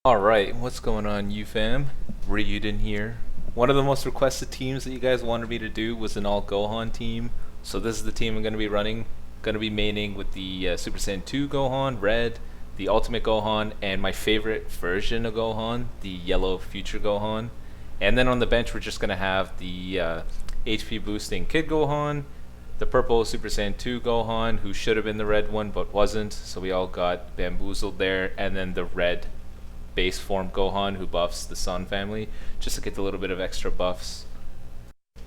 Alright, what's going on, you fam? Raiyuden here. One of the most requested teams that you guys wanted me to do was an all Gohan team. So this is the team I'm going to be running. Going to be maining with the Super Saiyan 2 Gohan, Red, the Ultimate Gohan, and my favorite version of Gohan, the yellow Future Gohan. And then on the bench we're just going to have the HP boosting Kid Gohan, the purple Super Saiyan 2 Gohan, who should have been the red one but wasn't, so we all got bamboozled there, and then the red base form Gohan who buffs the Sun family, just to get a little bit of extra buffs.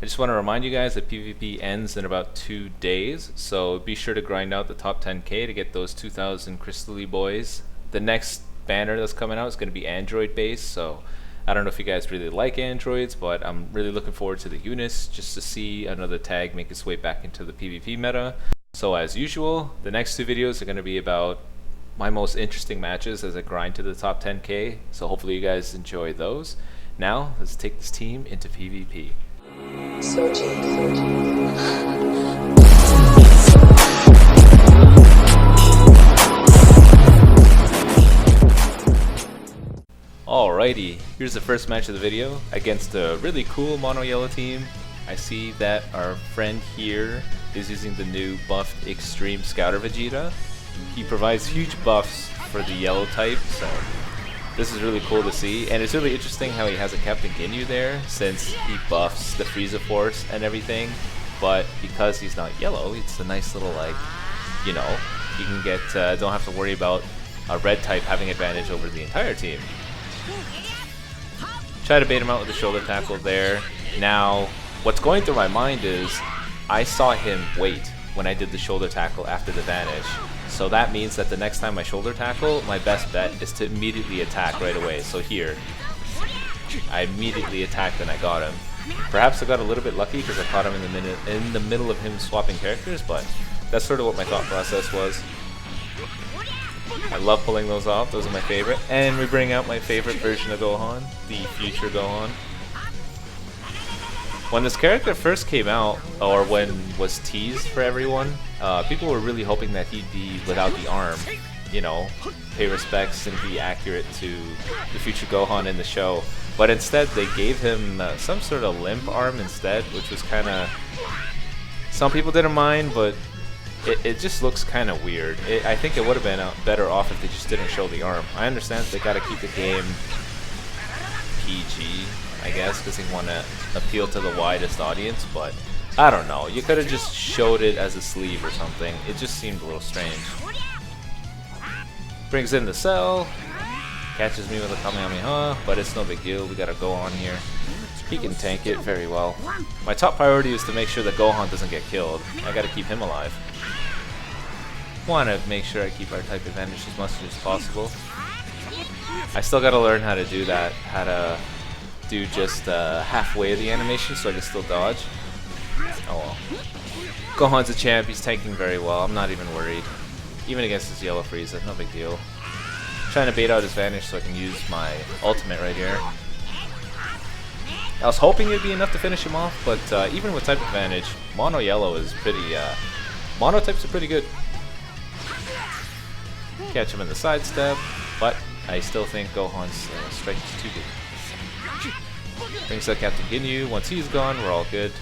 I just want to remind you guys that PvP ends in about 2 days, so be sure to grind out the top 10k to get those 2,000 crystally boys. The next banner that's coming out is going to be Android based, so I don't know if you guys really like androids, but I'm really looking forward to the Eunice just to see another tag make its way back into the PvP meta. So as usual, the next 2 videos are going to be about my most interesting matches as I grind to the top 10k, so hopefully you guys enjoy those. Now, let's take this team into PvP. Alrighty, here's the first match of the video against a really cool mono yellow team. I see that our friend here is using the new buffed Extreme Scouter Vegeta. He provides huge buffs for the yellow type, so this is really cool to see. And it's really interesting how he has a Captain Ginyu there, since he buffs the Frieza Force and everything. But because he's not yellow, it's a nice little, like, you know, you can get, don't have to worry about a red type having advantage over the entire team. Try to bait him out with the shoulder tackle there. Now, what's going through my mind is, I saw him wait when I did the shoulder tackle after the vanish. So that means that the next time I shoulder tackle, my best bet is to immediately attack right away. So here, I immediately attacked and I got him. Perhaps I got a little bit lucky because I caught him in the middle of him swapping characters, but that's sort of what my thought process was. I love pulling those off, those are my favorite. And we bring out my favorite version of Gohan, the Future Gohan. When this character first came out, or when was teased for everyone, people were really hoping that he'd be without the arm, you know, pay respects and be accurate to the Future Gohan in the show. But instead they gave him some sort of limp arm instead, which was kind of, some people didn't mind, but it just looks kind of weird. I think it would have been better off if they just didn't show the arm. I understand that they gotta keep the game PG, I guess, because they want to appeal to the widest audience, but I don't know. You could have just showed it as a sleeve or something. It just seemed a little strange. Brings in the cell, catches me with a Kamehameha, but it's no big deal. We gotta go on here. He can tank it very well. My top priority is to make sure that Gohan doesn't get killed. I gotta keep him alive. Want to make sure I keep our type advantage as much as possible. I still gotta learn how to do that, how to do just halfway of the animation so I can still dodge. Oh well. Gohan's a champ, he's tanking very well, I'm not even worried. Even against his yellow Frieza, no big deal. Trying to bait out his vanish so I can use my ultimate right here. I was hoping it'd be enough to finish him off, but even with type advantage, mono yellow is pretty, mono types are pretty good. Catch him in the sidestep, but I still think Gohan's strike is too good. Brings out Captain Ginyu. Once he's gone, we're all good.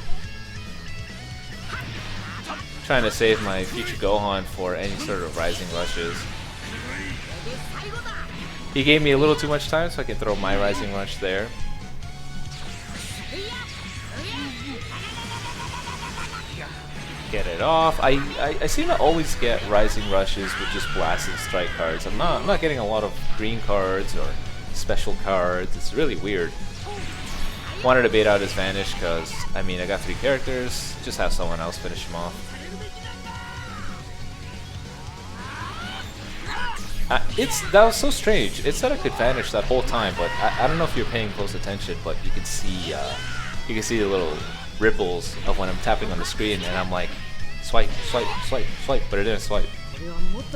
Trying to save my Future Gohan for any sort of rising rushes. He gave me a little too much time, so I can throw my rising rush there. Get it off. I seem to always get rising rushes with just blasting strike cards. I'm not getting a lot of green cards or special cards. It's really weird. Wanted to bait out his vanish because, I mean, I got 3 characters. Just have someone else finish him off. That was so strange. It said I could vanish that whole time, but I don't know if you're paying close attention, but you can see the little ripples of when I'm tapping on the screen, and I'm like, swipe, swipe, swipe, swipe, but it didn't swipe.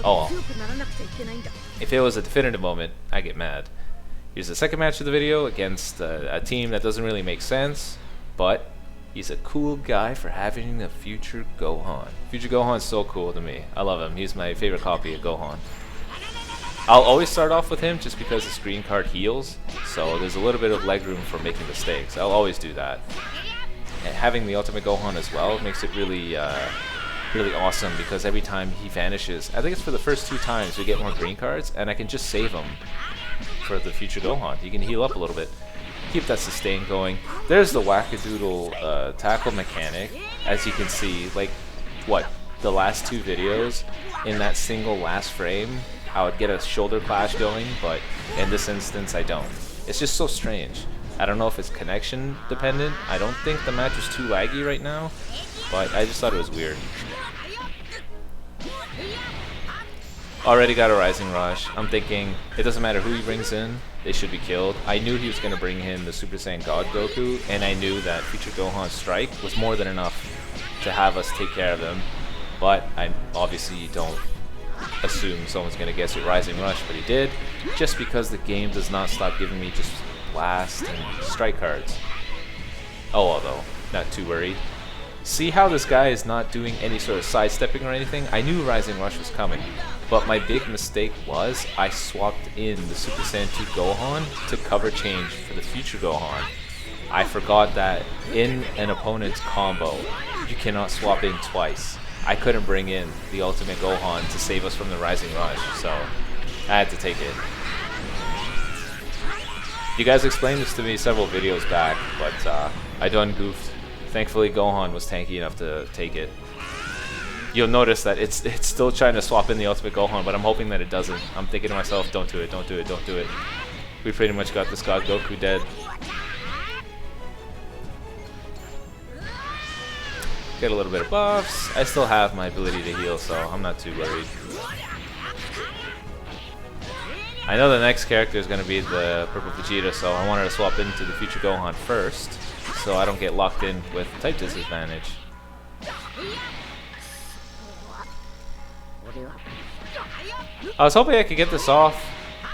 Oh well. If it was a definitive moment, I get mad. Here's the second match of the video against a team that doesn't really make sense, but he's a cool guy for having a Future Gohan. Future Gohan's so cool to me. I love him. He's my favorite copy of Gohan. I'll always start off with him just because his green card heals, so there's a little bit of leg room for making mistakes. I'll always do that. And having the Ultimate Gohan as well makes it really really awesome, because every time he vanishes, I think it's for the first 2 times we get more green cards, and I can just save him for the Future Gohan. He can heal up a little bit. Keep that sustain going. There's the wackadoodle tackle mechanic. As you can see, like, what, the last 2 videos, in that single last frame, I would get a shoulder clash going, but in this instance I don't. It's just so strange. I don't know if it's connection dependent. I don't think the match is too laggy right now, but I just thought it was weird. Already got a Rising Rush. I'm thinking it doesn't matter who he brings in, they should be killed. I knew he was going to bring in the Super Saiyan God Goku, and I knew that Future Gohan's strike was more than enough to have us take care of them. But I obviously don't assume someone's going to guess it Rising Rush, but he did, just because the game does not stop giving me just blast and strike cards. Oh well though, not too worried. See how this guy is not doing any sort of sidestepping or anything? I knew Rising Rush was coming, but my big mistake was I swapped in the Super Saiyan 2 Gohan to cover change for the Future Gohan. I forgot that in an opponent's combo, you cannot swap in twice. I couldn't bring in the Ultimate Gohan to save us from the Rising Rush, so I had to take it. You guys explained this to me several videos back, but I done goofed. Thankfully Gohan was tanky enough to take it. You'll notice that it's still trying to swap in the Ultimate Gohan, but I'm hoping that it doesn't. I'm thinking to myself, don't do it, don't do it, don't do it. We pretty much got this God Goku dead. Get a little bit of buffs. I still have my ability to heal, so I'm not too worried. I know the next character is going to be the Purple Vegeta, so I wanted to swap into the Future Gohan first, so I don't get locked in with type disadvantage. I was hoping I could get this off.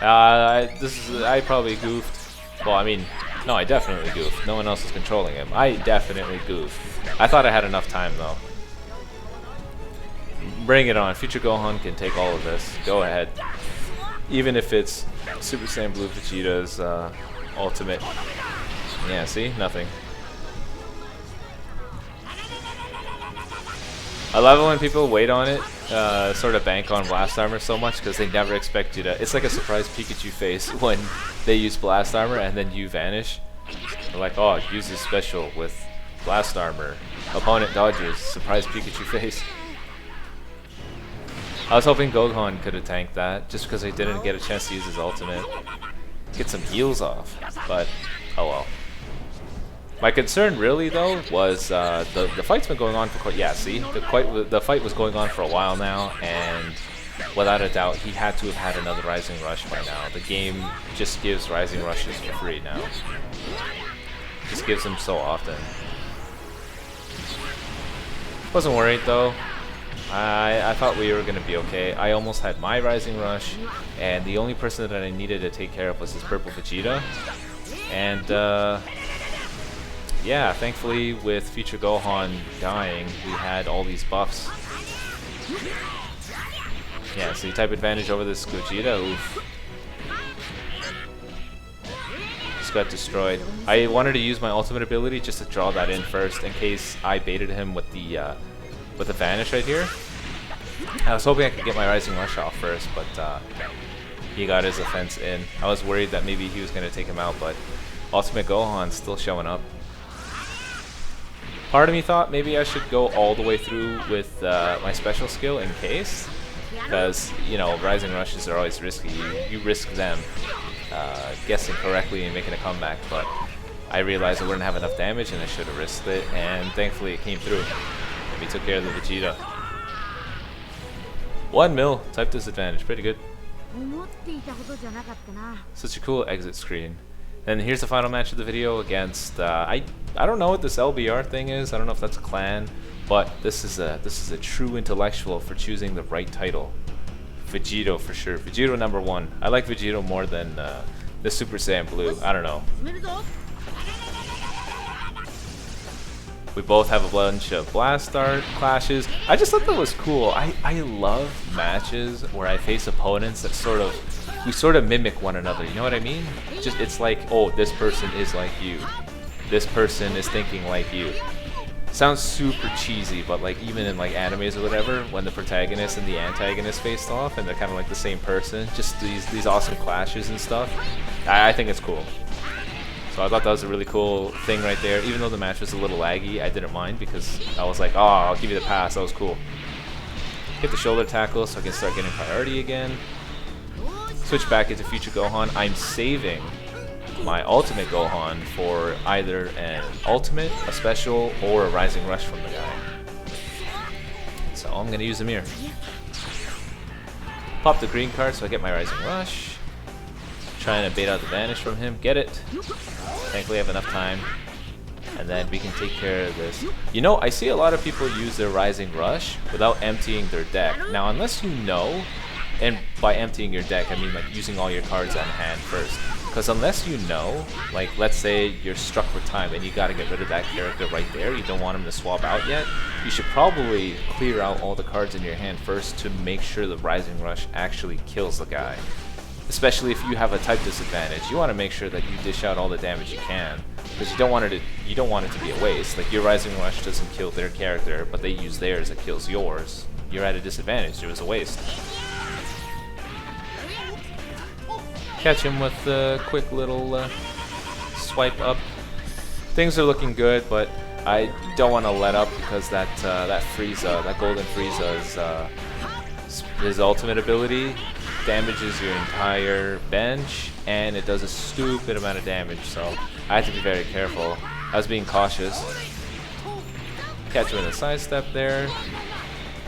I probably goofed. Well, I mean, no, I definitely goofed. No one else is controlling him. I definitely goofed. I thought I had enough time though. Bring it on. Future Gohan can take all of this. Go ahead. Even if it's Super Saiyan Blue Vegeta's ultimate. Yeah, see? Nothing. I love it when people wait on it, sort of bank on Blast Armor so much, because they never expect you to. It's like a surprise Pikachu face when they use Blast Armor and then you vanish. They're like, oh, use this special with Blast Armor. Opponent dodges, surprise Pikachu face. I was hoping Gohan could have tanked that, just because I didn't get a chance to use his ultimate. Get some heals off, but oh well. My concern really though was the fight's been going on for quite, yeah, see, the fight was going on for a while now, and without a doubt he had to have had another Rising Rush by now. The game just gives Rising Rushes for free now. Just gives them so often. Wasn't worried though. I thought we were going to be okay. I almost had my Rising Rush, and the only person that I needed to take care of was this Purple Vegeta. And yeah, thankfully with Future Gohan dying, we had all these buffs. Yeah, so you type advantage over this Gogeta. Oof. Just got destroyed. I wanted to use my ultimate ability just to draw that in first in case I baited him with the vanish right here. I was hoping I could get my Rising Rush off first, but he got his offense in. I was worried that maybe he was going to take him out, but Ultimate Gohan's still showing up. Part of me thought maybe I should go all the way through with my special skill in case, because, you know, Rising Rushes are always risky. You risk them guessing correctly and making a comeback, but I realized I wouldn't have enough damage and I should have risked it, and thankfully it came through. And we took care of the Vegeta. 1 mil, type disadvantage, pretty good. Such a cool exit screen. And here's the final match of the video against I don't know what this LBR thing is. I don't know if that's a clan, but this is a true intellectual for choosing the right title. Vegito for sure. Vegito #1. I like Vegito more than the Super Saiyan Blue. I don't know. We both have a bunch of blast start clashes. I just thought that was cool. I love matches where I face opponents that sort of we sort of mimic one another, you know what I mean? Just it's like, oh, this person is like you. This person is thinking like you. Sounds super cheesy, but like even in like animes or whatever, when the protagonist and the antagonist faced off and they're kind of like the same person, just these awesome clashes and stuff. I think it's cool. So I thought that was a really cool thing right there. Even though the match was a little laggy, I didn't mind because I was like, oh, I'll give you the pass. That was cool. Hit the shoulder tackle so I can start getting priority again. Switch back into Future Gohan. I'm saving my ultimate Gohan for either an ultimate, a special, or a rising rush from the guy. So I'm going to use the mirror. Pop the green card so I get my rising rush. Trying to bait out the vanish from him. Get it. Thankfully I have enough time. And then we can take care of this. You know, I see a lot of people use their rising rush without emptying their deck. Now, unless you know, and by emptying your deck, I mean like using all your cards on hand first. Because unless you know, like let's say you're struck for time and you gotta get rid of that character right there, you don't want him to swap out yet, you should probably clear out all the cards in your hand first to make sure the rising rush actually kills the guy. Especially if you have a type disadvantage, you want to make sure that you dish out all the damage you can, because you don't want it to be a waste. Like your rising rush doesn't kill their character, but they use theirs, it kills yours. You're at a disadvantage. It was a waste. Catch him with a quick little swipe up. Things are looking good, but I don't want to let up because that Frieza, that golden Frieza, is his ultimate ability. Damages your entire bench, and it does a stupid amount of damage, so I have to be very careful. I was being cautious. Catch him in a sidestep there.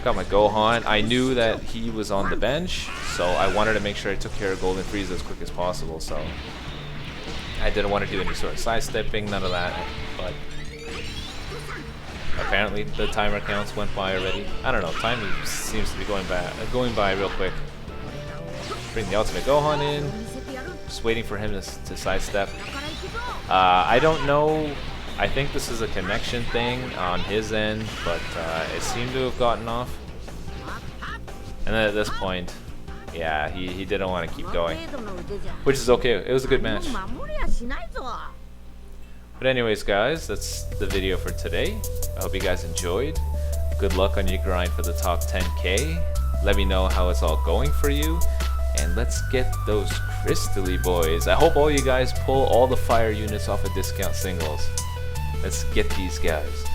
Got my Gohan. I knew that he was on the bench, so I wanted to make sure I took care of Golden Frieza as quick as possible, so I didn't want to do any sort of sidestepping, none of that, but apparently the timer counts went by already. I don't know, time seems to be going by real quick. Bring the ultimate Gohan in. Just waiting for him to sidestep. I don't know. I think this is a connection thing on his end, but it seemed to have gotten off. And then at this point, yeah, he didn't want to keep going. Which is okay. It was a good match. But anyways, guys, that's the video for today. I hope you guys enjoyed. Good luck on your grind for the top 10K. Let me know how it's all going for you. And let's get those crystally boys. I hope all you guys pull all the fire units off of discount singles. Let's get these guys.